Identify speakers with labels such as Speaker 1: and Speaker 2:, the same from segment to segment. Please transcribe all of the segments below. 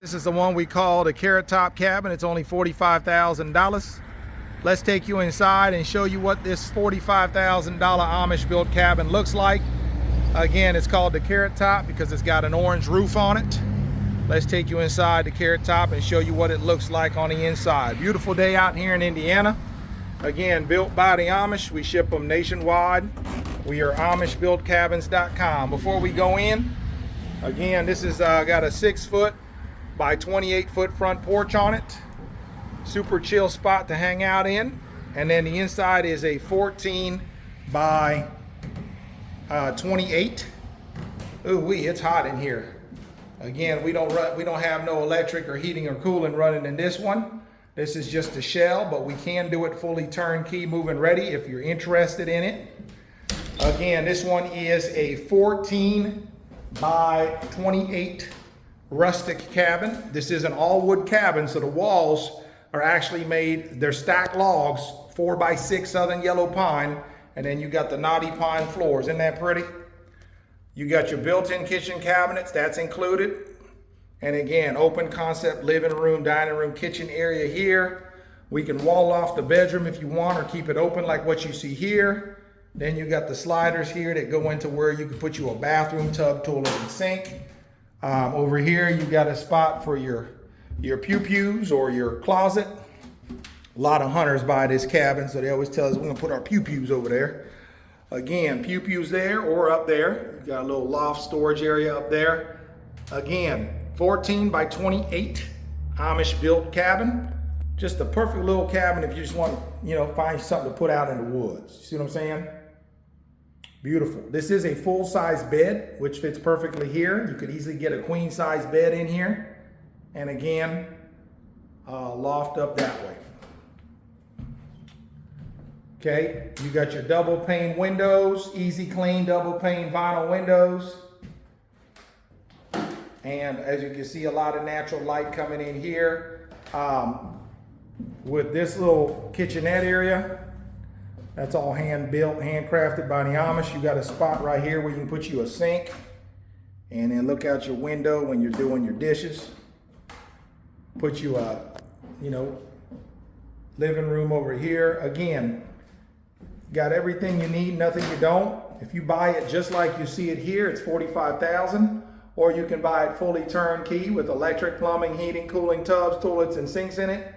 Speaker 1: This is the one we call the Carrot Top cabin. It's only $45,000. Let's take you inside and show you what this $45,000 Amish built cabin looks like. Again, it's called the Carrot Top because it's got an orange roof on it. Let's take you inside the Carrot Top and show you what it looks like on the inside. Beautiful day out here in Indiana. Again, built by the Amish. We ship them nationwide. We are AmishBuiltCabins.com. Before we go in, again, this is got a 6-foot by 28-foot front porch on it. Super chill spot to hang out in. And then the inside is a 14 by 28. Ooh, it's hot in here. Again, we don't have no electric or heating or cooling running in this one. This is just a shell, but we can do it fully turnkey, move-in ready if you're interested in it. Again, this one is a 14 by 28 rustic cabin. This is an all wood cabin, so the walls are actually made, they're stacked logs, 4x6 southern yellow pine, and then you got the knotty pine floors. Isn't that pretty? You got your built-in kitchen cabinets, that's included. And again, open concept living room, dining room, kitchen area here. We can wall off the bedroom if you want or keep it open like what you see here. Then you got the sliders here that go into where you can put you a bathroom, tub, toilet, and sink. Over here, you got a spot for your pew-pews or your closet. A lot of hunters buy this cabin, so they always tell us we're gonna put our pew-pews over there. Again, pew-pews there or up there. You got a little loft storage area up there. Again, 14 by 28 Amish built cabin. Just a perfect little cabin if you just want to, find something to put out in the woods. You see what I'm saying? Beautiful. This is a full-size bed, which fits perfectly here. You could easily get a queen-size bed in here. And again, loft up that way. Okay, you got your double pane windows, easy clean double pane vinyl windows. And as you can see, a lot of natural light coming in here. With this little kitchenette area, that's all hand built, handcrafted by the Amish. You got a spot right here where you can put you a sink and then look out your window when you're doing your dishes. Put you a, living room over here. Again, got everything you need, nothing you don't. If you buy it just like you see it here, it's $45,000, or you can buy it fully turnkey with electric, plumbing, heating, cooling, tubs, toilets, and sinks in it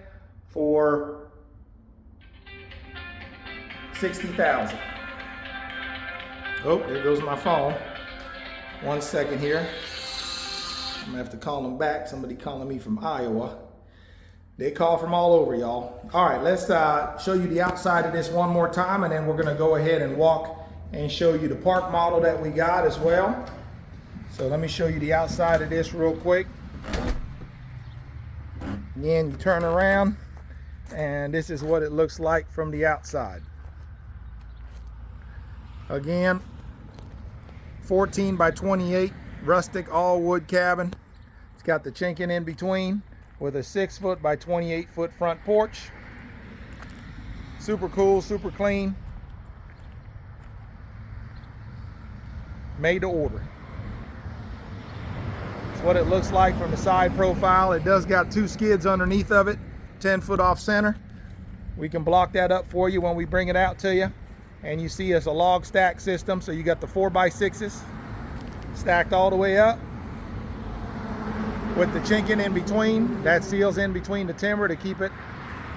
Speaker 1: for $60,000. Oh, there goes my phone. 1 second here. I'm gonna have to call them back. Somebody calling me from Iowa. They call from all over, y'all. All right, let's show you the outside of this one more time, and then we're gonna go ahead and walk and show you the park model that we got as well. So let me show you the outside of this real quick. Again, you turn around, and this is what it looks like from the outside. Again, 14 by 28 rustic all wood cabin. It's got the chinking in between with a 6-foot by 28-foot front porch. Super cool, super clean. Made to order. It's what it looks like from the side profile. It does got 2 skids underneath of it, 10 foot off center. We can block that up for you when we bring it out to you. And you see it's a log stack system, so you got the 4x6s stacked all the way up with the chinking in between. That seals in between the timber to keep it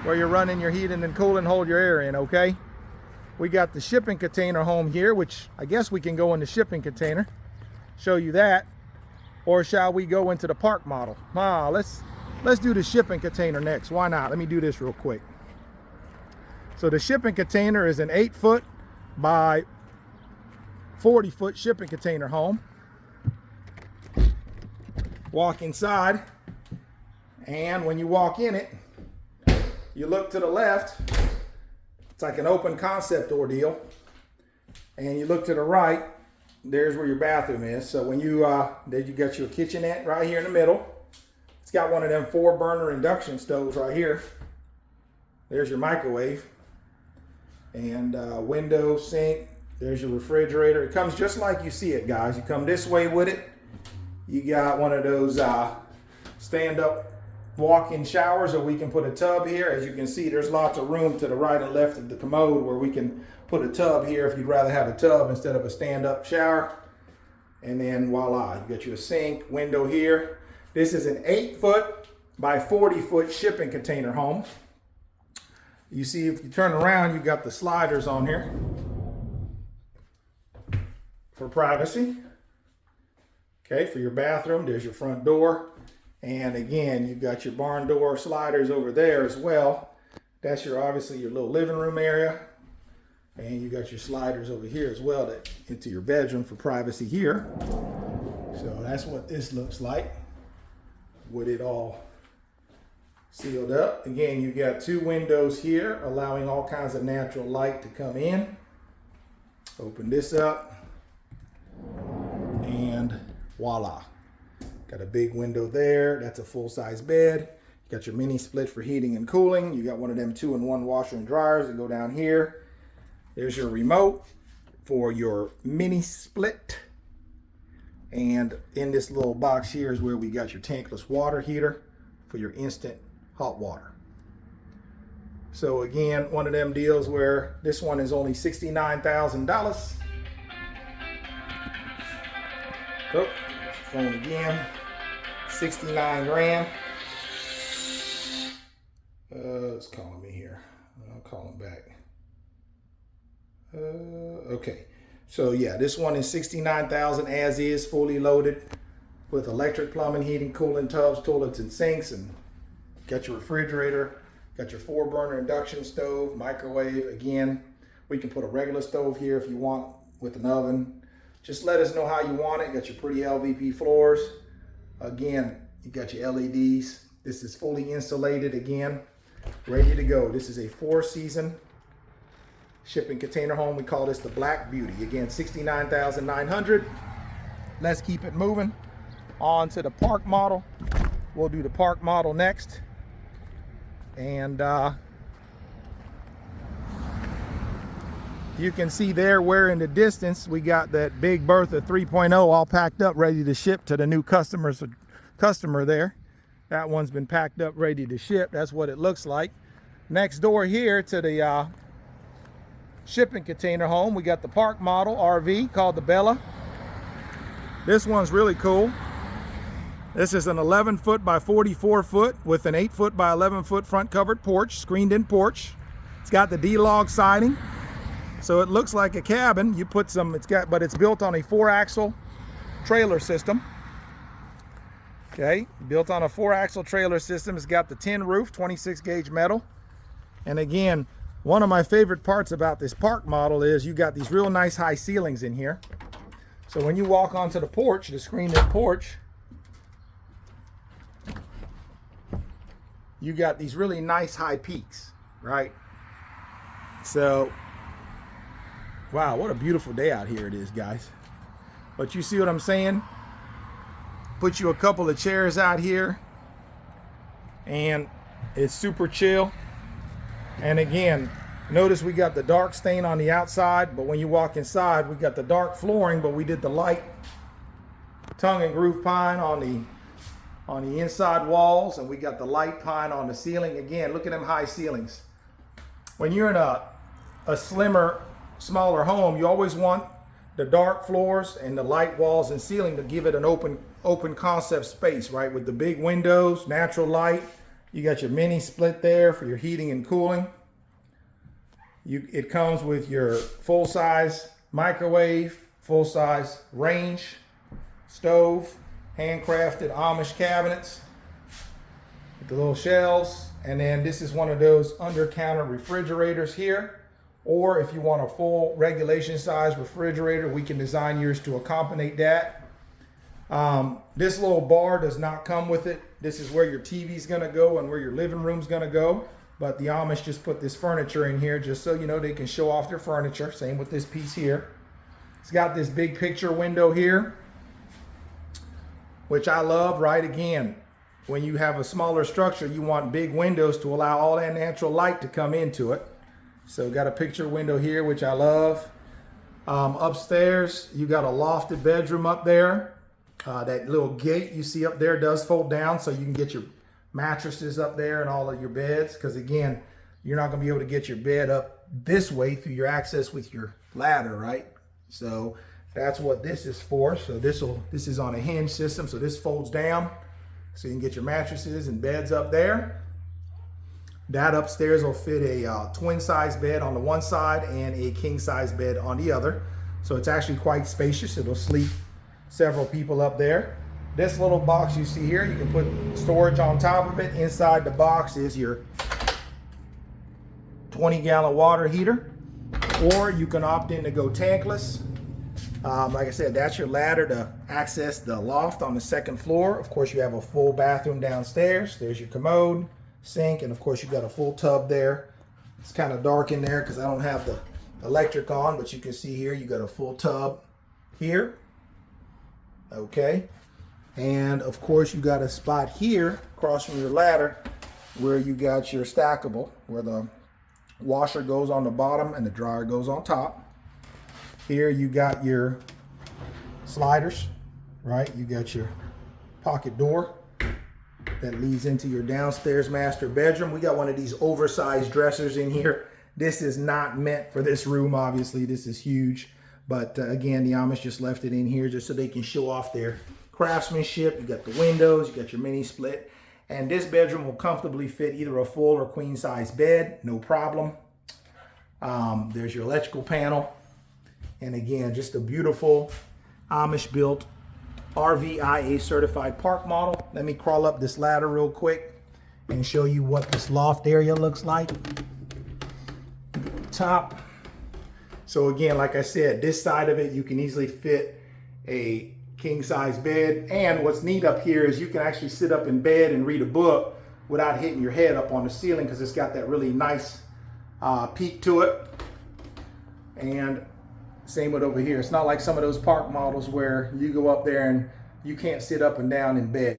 Speaker 1: where you're running your heating and cooling, hold your air in, okay? We got the shipping container home here, which I guess we can go in the shipping container, show you that. Or shall we go into the park model? Let's do the shipping container next. Why not? Let me do this real quick. So the shipping container is an 8-foot by 40-foot shipping container home. Walk inside, and when you walk in it, you look to the left. It's like an open concept ordeal. And you look to the right, there's where your bathroom is. So when you, there you got your kitchenette right here in the middle. It's got one of them 4-burner induction stoves right here. There's your microwave. And window, sink, there's your refrigerator. It comes just like you see it, guys. You come this way with it. You got one of those stand-up walk-in showers, or we can put a tub here. As you can see, there's lots of room to the right and left of the commode where we can put a tub here if you'd rather have a tub instead of a stand-up shower. And then voila, you got your sink, window here. This is an 8-foot by 40-foot shipping container home. You see, if you turn around, you got the sliders on here for privacy. Okay, for your bathroom, there's your front door. And again, you've got your barn door sliders over there as well. That's your, obviously, your little living room area. And you got your sliders over here as well into your bedroom for privacy here. So that's what this looks like with it all sealed up. Again, you got 2 windows here allowing all kinds of natural light to come in. Open this up and voila. Got a big window there. That's a full-size bed. You got your mini split for heating and cooling. You got one of them 2-in-1 washer and dryers that go down here. There's your remote for your mini split. And in this little box here is where we got your tankless water heater for your instant hot water. So again, one of them deals where this one is only $69,000. Oh, phone again. 69 grand. It's calling me here. I'll call him back. Okay. So yeah, this one is 69,000 as is, fully loaded with electric, plumbing, heating, cooling, tubs, toilets, and sinks, and got your refrigerator, got your 4-burner induction stove, microwave. Again, we can put a regular stove here if you want with an oven. Just let us know how you want it. Got your pretty LVP floors. Again, you got your LEDs. This is fully insulated again, ready to go. This is a 4-season shipping container home. We call this the Black Beauty. Again, $69,900. Let's keep it moving on to the park model. We'll do the park model next. And you can see there where in the distance we got that big Bertha 3.0 all packed up, ready to ship to the new customer there. That one's been packed up, ready to ship. That's what it looks like. Next door here to the shipping container home, we got the park model RV called the Bella. This one's really cool. This is an 11-foot by 44-foot with an 8-foot by 11-foot front covered porch, screened in porch. It's got the D-log siding, so it looks like a cabin. You put some, but it's built on a 4-axle trailer system. Okay, built on a 4-axle trailer system. It's got the tin roof, 26 gauge metal. And again, one of my favorite parts about this park model is you got these real nice high ceilings in here. So when you walk onto the porch, the screened-in porch, you got these really nice high peaks, right? So, wow, what a beautiful day out here it is, guys. But you see what I'm saying? Put you a couple of chairs out here, and it's super chill. And again, notice we got the dark stain on the outside, but when you walk inside, we got the dark flooring, but we did the light tongue and groove pine on the inside walls, and we got the light pine on the ceiling. Again, look at them high ceilings. When you're in a slimmer, smaller home, you always want the dark floors and the light walls and ceiling to give it an open concept space, right? With the big windows, natural light. You got your mini split there for your heating and cooling. It comes with your full-size microwave, full-size range, stove, handcrafted Amish cabinets with the little shelves. And then this is one of those under-counter refrigerators here. Or if you want a full regulation size refrigerator, we can design yours to accommodate that. This little bar does not come with it. This is where your TV's gonna go and where your living room's gonna go. But the Amish just put this furniture in here just so you know they can show off their furniture. Same with this piece here. It's got this big picture window here, which I love, right? Again, when you have a smaller structure, you want big windows to allow all that natural light to come into it. So got a picture window here, which I love. Upstairs, you got a lofted bedroom up there. That little gate you see up there does fold down, so you can get your mattresses up there and all of your beds, because again, you're not going to be able to get your bed up this way through your access with your ladder, right? So that's what this is for. So this is on a hinge system, so this folds down so you can get your mattresses and beds up there. That upstairs will fit a twin size bed on the one side and a king size bed on the other. So it's actually quite spacious. It'll sleep several people up there. This little box you see here, you can put storage on top of it. Inside the box is your 20-gallon water heater, or you can opt in to go tankless. Like I said, that's your ladder to access the loft on the second floor. Of course, you have a full bathroom downstairs. There's your commode, sink, and of course you got a full tub there. It's kind of dark in there because I don't have the electric on, but you can see here you got a full tub here. Okay, and of course you got a spot here across from your ladder where you got your stackable, where the washer goes on the bottom and the dryer goes on top. Here you got your sliders, right? You got your pocket door that leads into your downstairs master bedroom. We got one of these oversized dressers in here. This is not meant for this room, obviously. This is huge. But again, the Amish just left it in here just so they can show off their craftsmanship. You got the windows, you got your mini split. And this bedroom will comfortably fit either a full or queen size bed, no problem. There's your electrical panel. And again, just a beautiful Amish built RVIA certified park model. Let me crawl up this ladder real quick and show you what this loft area looks like. Top. So again, like I said, this side of it, you can easily fit a king size bed. And what's neat up here is you can actually sit up in bed and read a book without hitting your head up on the ceiling, because it's got that really nice peak to it. And same with over here. It's not like some of those park models where you go up there and you can't sit up and down in bed.